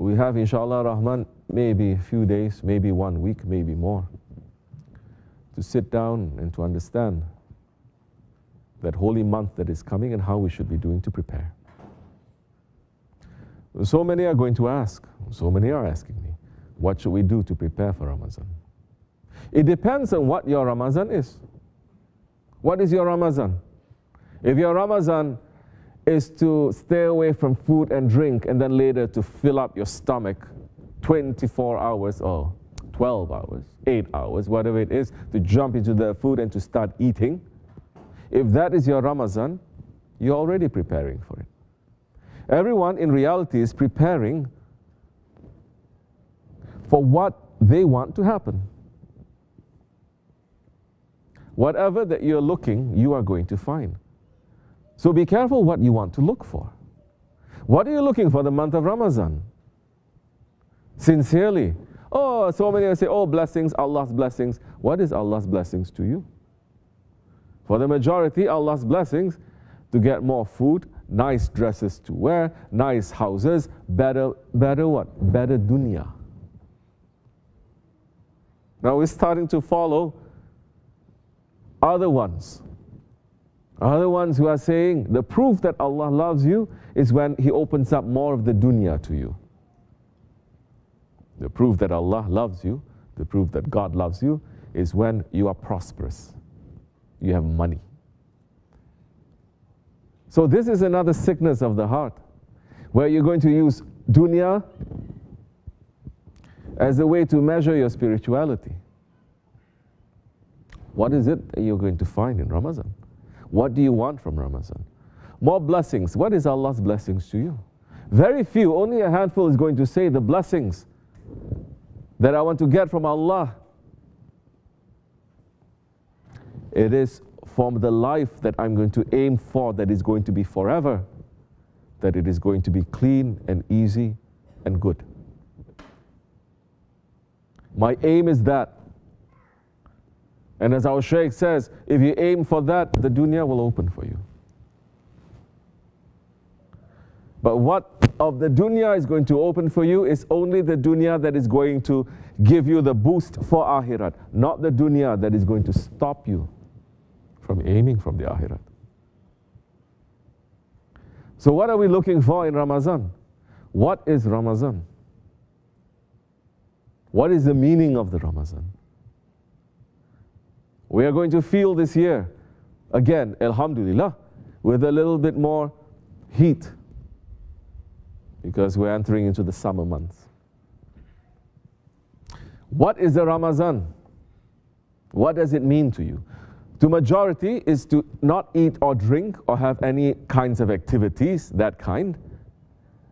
we have, inshallah Rahman, maybe a few days, maybe 1 week, maybe more, to sit down and to understand that holy month that is coming and how we should be doing to prepare. So many are going to ask, so many are asking me, what should we do to prepare for Ramadan? It depends on what your Ramadan is. What is your Ramadan? If your Ramadan is to stay away from food and drink and then later to fill up your stomach 24 hours or 12 hours, 8 hours, whatever it is, to jump into the food and to start eating, if that is your Ramadan, you're already preparing for it. Everyone in reality is preparing for what they want to happen. Whatever that you're looking, you are going to find. So be careful what you want to look for. What are you looking for the month of Ramadan? Sincerely. Oh, so many will say, oh, blessings, Allah's blessings. What is Allah's blessings to you? For the majority, Allah's blessings to get more food, nice dresses to wear, nice houses, better what? Better dunya. Now we're starting to follow other ones who are saying the proof that Allah loves you is when He opens up more of the dunya to you. The proof that Allah loves you, the proof that God loves you, is when you are prosperous, you have money. So this is another sickness of the heart, where you're going to use dunya as a way to measure your spirituality. What is it that you're going to find in Ramadan? What do you want from Ramadan? More blessings. What is Allah's blessings to you? Very few, only a handful is going to say the blessings that I want to get from Allah. It is from the life that I'm going to aim for, that is going to be forever, that it is going to be clean and easy and good. My aim is that. And as our Shaykh says, if you aim for that, the dunya will open for you. But what of the dunya is going to open for you is only the dunya that is going to give you the boost for akhirat, not the dunya that is going to stop you from aiming from the akhirat. So what are we looking for in Ramadan? What is Ramadan? What is the meaning of the Ramadan? We are going to feel this year, again, alhamdulillah, with a little bit more heat, because we're entering into the summer months. What is the Ramadan? What does it mean to you? The majority is to not eat or drink or have any kinds of activities, that kind.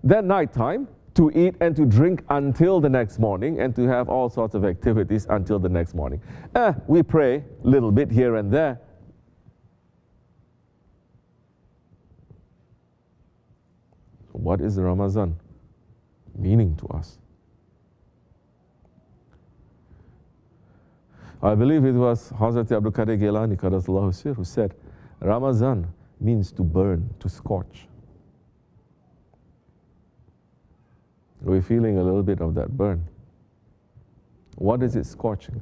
Then nighttime, to eat and to drink until the next morning and to have all sorts of activities until the next morning. We pray a little bit here and there. What is the Ramadan meaning to us? I believe it was Hazrat Abdul Qadir Gilani Qaddasallahu Sir who said, Ramadan means to burn, to scorch. We're feeling a little bit of that burn. What is it scorching?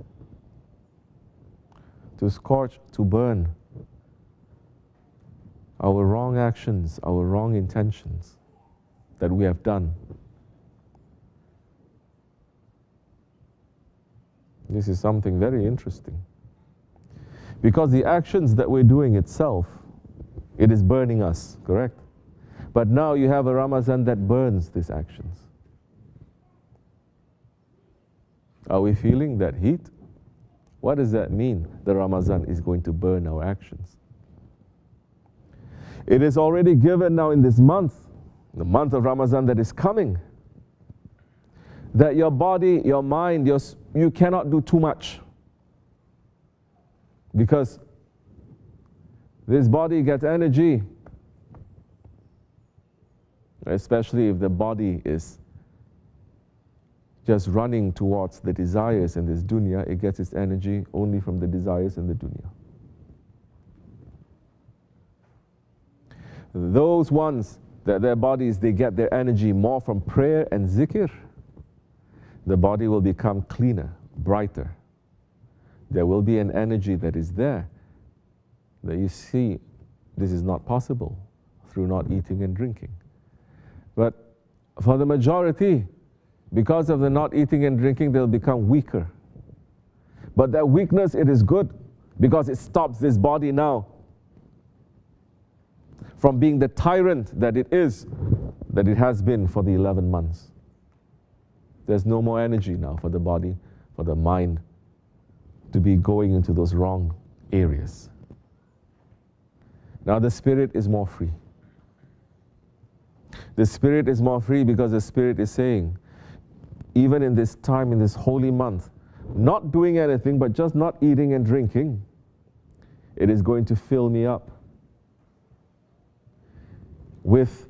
To scorch, to burn our wrong actions, our wrong intentions that we have done. This is something very interesting. Because the actions that we're doing itself, it is burning us, correct? But now you have a Ramadan that burns these actions. Are we feeling that heat? What does that mean? The Ramadan is going to burn our actions. It is already given now in this month, the month of Ramadan that is coming, that your body, your mind, you cannot do too much. Because this body gets energy, especially if the body is just running towards the desires in this dunya, it gets its energy only from the desires in the dunya. Those ones that their bodies, they get their energy more from prayer and zikr, the body will become cleaner, brighter. There will be an energy that is there that you see this is not possible through not eating and drinking. But for the majority, because of the not eating and drinking, they'll become weaker. But that weakness, it is good because it stops this body now from being the tyrant that it is, that it has been for the 11 months. There's no more energy now for the body, for the mind to be going into those wrong areas. Now the spirit is more free. The spirit is more free because the spirit is saying, even in this time, in this holy month, not doing anything but just not eating and drinking, it is going to fill me up with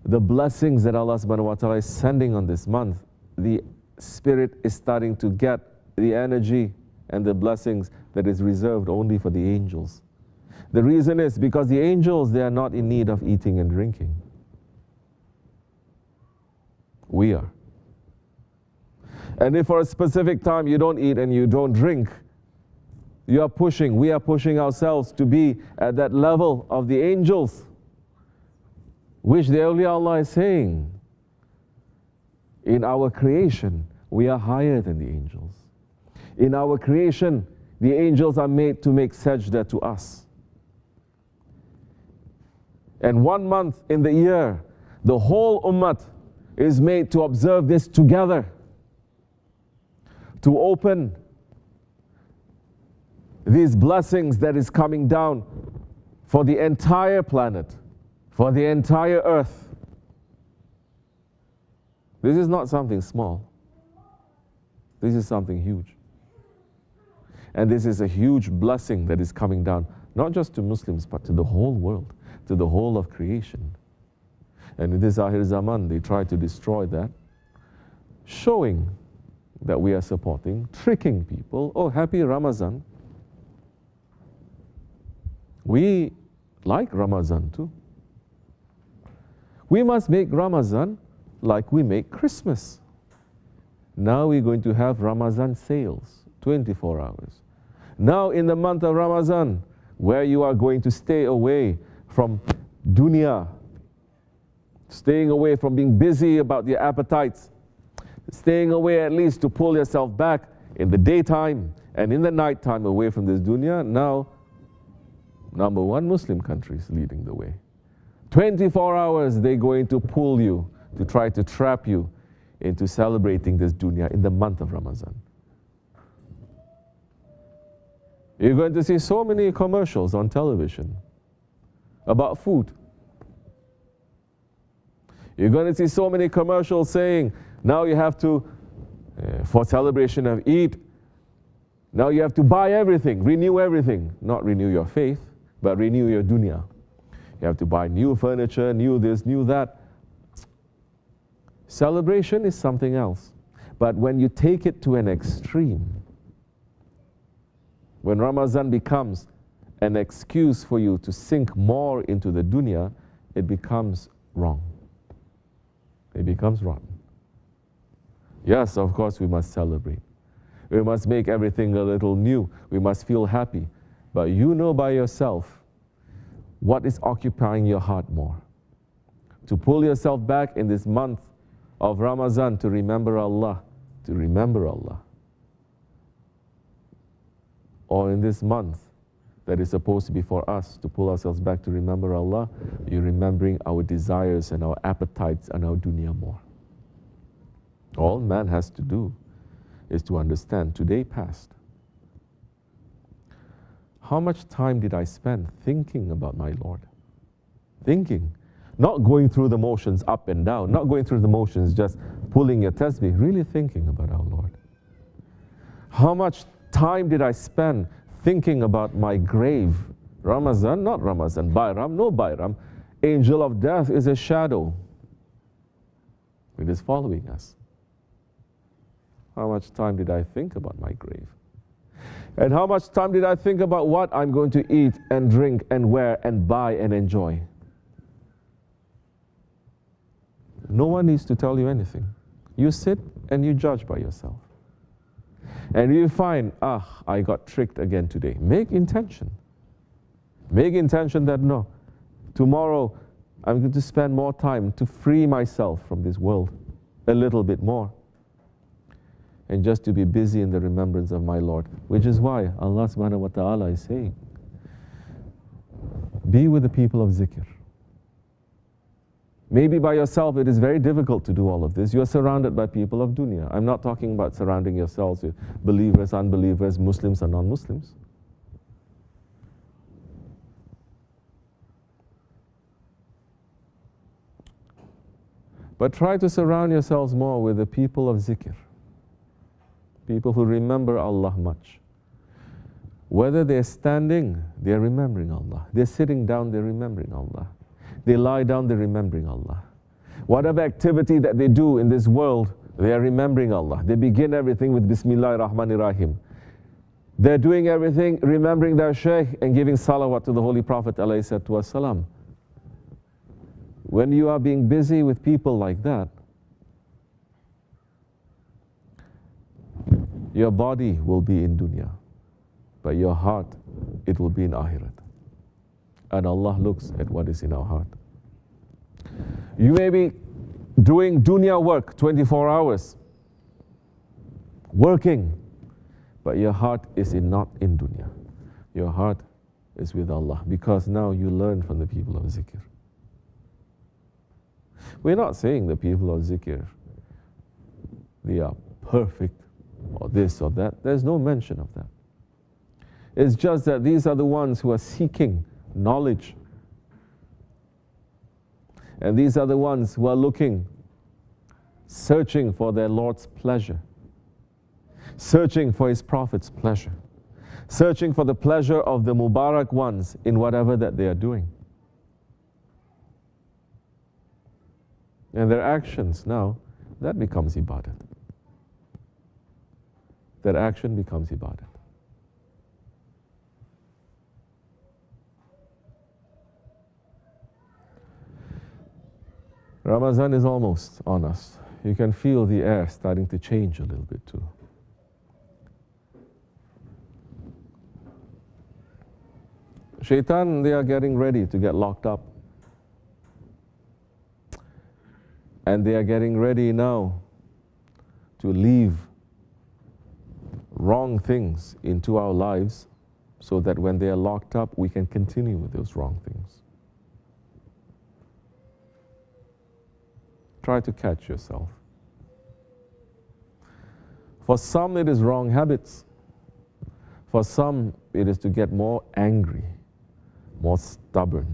the blessings that Allah subhanahu wa ta'ala is sending on this month. The spirit is starting to get the energy and the blessings that is reserved only for the angels. The reason is because the angels, they are not in need of eating and drinking. We are. And if for a specific time you don't eat and you don't drink, we are pushing ourselves to be at that level of the angels, which the awliya Allah is saying, in our creation, we are higher than the angels. In our creation, the angels are made to make sajda to us. And 1 month in the year, the whole ummah is made to observe this together, to open these blessings that is coming down for the entire planet, for the entire earth. This is not something small. This is something huge. And this is a huge blessing that is coming down, not just to Muslims, but to the whole world, to the whole of creation. And in this Akhir Zaman, they try to destroy that, showing that we are supporting, tricking people. Oh, happy Ramadan. We like Ramadan too. We must make Ramadan like we make Christmas. Now we're going to have Ramadan sales, 24 hours. Now in the month of Ramadan, where you are going to stay away from dunya, staying away from being busy about your appetites, staying away at least to pull yourself back in the daytime and in the nighttime away from this dunya. Now, number one, Muslim countries leading the way. 24 hours they're going to pull you to try to trap you into celebrating this dunya in the month of Ramadan. You're going to see so many commercials on television about food. You're going to see so many commercials saying, now you have to, for celebration of Eid, now you have to buy everything, renew everything. Not renew your faith, but renew your dunya. You have to buy new furniture, new this, new that. Celebration is something else. But when you take it to an extreme, when Ramadan becomes an excuse for you to sink more into the dunya, it becomes wrong. It becomes rotten. Yes, of course, we must celebrate. We must make everything a little new. We must feel happy. But you know by yourself what is occupying your heart more. To pull yourself back in this month of Ramadan to remember Allah, to remember Allah. Or in this month that is supposed to be for us to pull ourselves back to remember Allah, you're remembering our desires and our appetites and our dunya more. All man has to do is to understand, today passed. How much time did I spend thinking about my Lord? Thinking. Not going through the motions up and down, not going through the motions just pulling your tasbih, really thinking about our Lord. How much time did I spend thinking about my grave? Ramadan, not Ramadan, Bayram, no Bayram. Angel of death is a shadow. It is following us. How much time did I think about my grave? And how much time did I think about what I'm going to eat and drink and wear and buy and enjoy? No one needs to tell you anything. You sit and you judge by yourself. And you find, I got tricked again today. Make intention. Make intention that no, tomorrow I'm going to spend more time to free myself from this world a little bit more. And just to be busy in the remembrance of my Lord. Which is why Allah subhanahu wa ta'ala is saying, be with the people of zikr. Maybe by yourself it is very difficult to do all of this. You are surrounded by people of dunya. I'm not talking about surrounding yourselves with believers, unbelievers, Muslims and non-Muslims. But try to surround yourselves more with the people of zikr. People who remember Allah much. Whether they're standing, they're remembering Allah. They're sitting down, they're remembering Allah. They lie down, they're remembering Allah. Whatever activity that they do in this world, they are remembering Allah. They begin everything with Bismillah ar-Rahman ar-Rahim. They're doing everything, remembering their Shaykh and giving salawat to the Holy Prophet ﷺ. When you are being busy with people like that, your body will be in dunya, but your heart, it will be in akhirat. And Allah looks at what is in our heart. You may be doing dunya work 24 hours, working, but your heart is not in dunya. Your heart is with Allah, because now you learn from the people of zikr. We're not saying the people of zikr, they are perfect or this or that. There's no mention of that. It's just that these are the ones who are seeking knowledge. And these are the ones who are looking, searching for their Lord's pleasure, searching for His Prophet's pleasure, searching for the pleasure of the Mubarak ones in whatever that they are doing. And their actions now, that becomes ibadat. Their action becomes ibadat. Ramadan is almost on us. You can feel the air starting to change a little bit too. Shaitan, they are getting ready to get locked up. And they are getting ready now to leave wrong things into our lives so that when they are locked up, we can continue with those wrong things. Try to catch yourself. For some, it is wrong habits. For some, it is to get more angry, more stubborn.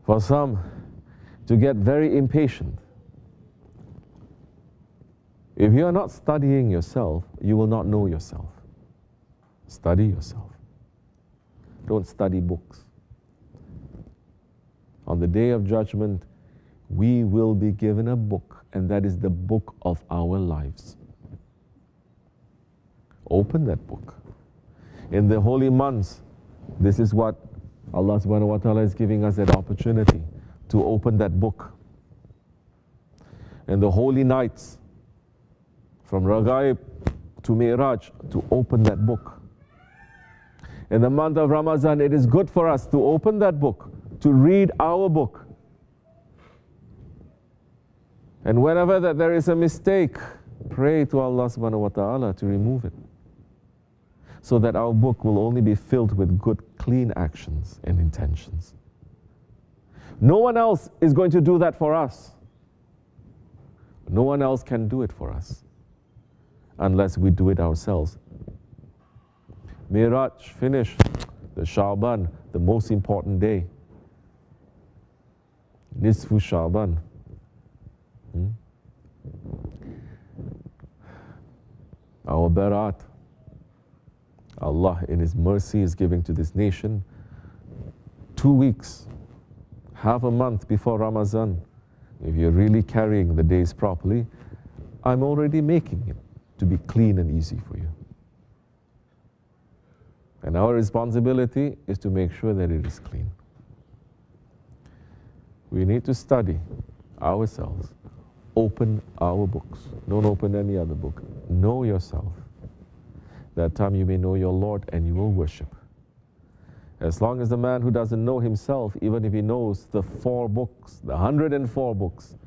For some, to get very impatient. If you are not studying yourself, you will not know yourself. Study yourself. Don't study books. On the day of judgment, we will be given a book, and that is the book of our lives. Open that book. In the holy months, this is what Allah subhanahu wa ta'ala is giving us, that opportunity to open that book. In the holy nights, from Ragaib to Mi'raj, to open that book. In the month of Ramadan, it is good for us to open that book, to read our book. And whenever that there is a mistake, pray to Allah subhanahu wa ta'ala to remove it, so that our book will only be filled with good, clean actions and intentions. No one else is going to do that for us. No one else can do it for us unless we do it ourselves. Miraj, finish the Sha'ban, the most important day. Nisfu Sha'ban. Our Barat. Allah in His mercy is giving to this nation 2 weeks, half a month before Ramadan. If you're really carrying the days properly, I'm already making it to be clean and easy for you. And our responsibility is to make sure that it is clean. We need to study. ourselves. Open our books. Don't open any other book. Know yourself. That time you may know your Lord and you will worship. As long as the man who doesn't know himself, even if he knows the 4 books, the 104 books,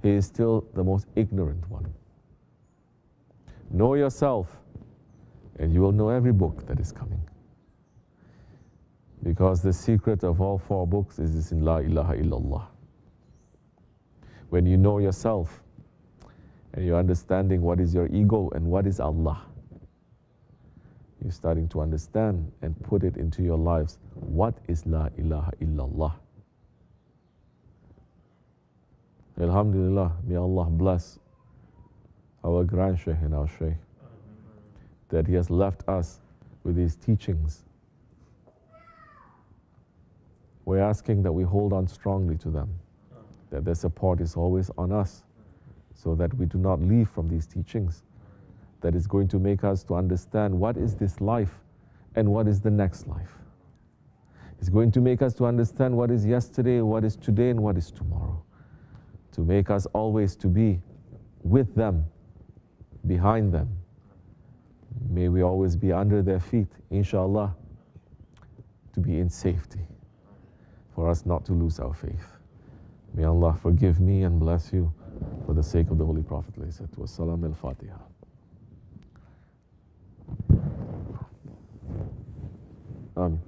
he is still the most ignorant one. Know yourself, and you will know every book that is coming. Because the secret of all 4 books is in La ilaha illallah. When you know yourself, and you're understanding what is your ego and what is Allah, you're starting to understand and put it into your lives. What is La ilaha illallah? Alhamdulillah, may Allah bless our grand Shaykh and our Shaykh, that he has left us with these teachings. We're asking that we hold on strongly to them, that their support is always on us, so that we do not leave from these teachings. That is going to make us to understand what is this life and what is the next life. It's going to make us to understand what is yesterday, what is today, and what is tomorrow. To make us always to be with them, behind them. May we always be under their feet, inshallah, to be in safety, for us not to lose our faith. May Allah forgive me and bless you for the sake of the Holy Prophet. Wassalam al-Fatiha. Amen.